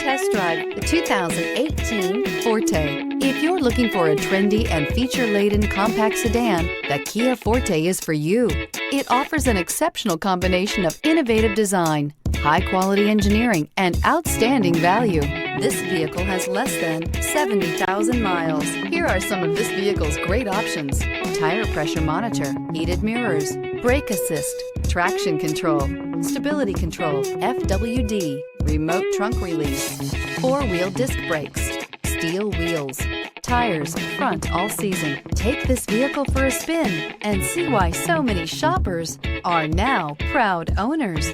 test drive the 2018 Forte. If you're looking for a trendy and feature-laden compact sedan, the Kia Forte is for you. It offers an exceptional combination of innovative design, high-quality engineering, and outstanding value. This vehicle has less than 70,000 miles. Here are some of this vehicle's great options: tire pressure monitor, heated mirrors, brake assist, traction control, stability control, FWD, remote trunk release, four-wheel disc brakes, steel wheels, tires front all season. Take this vehicle for a spin and see why so many shoppers are now proud owners.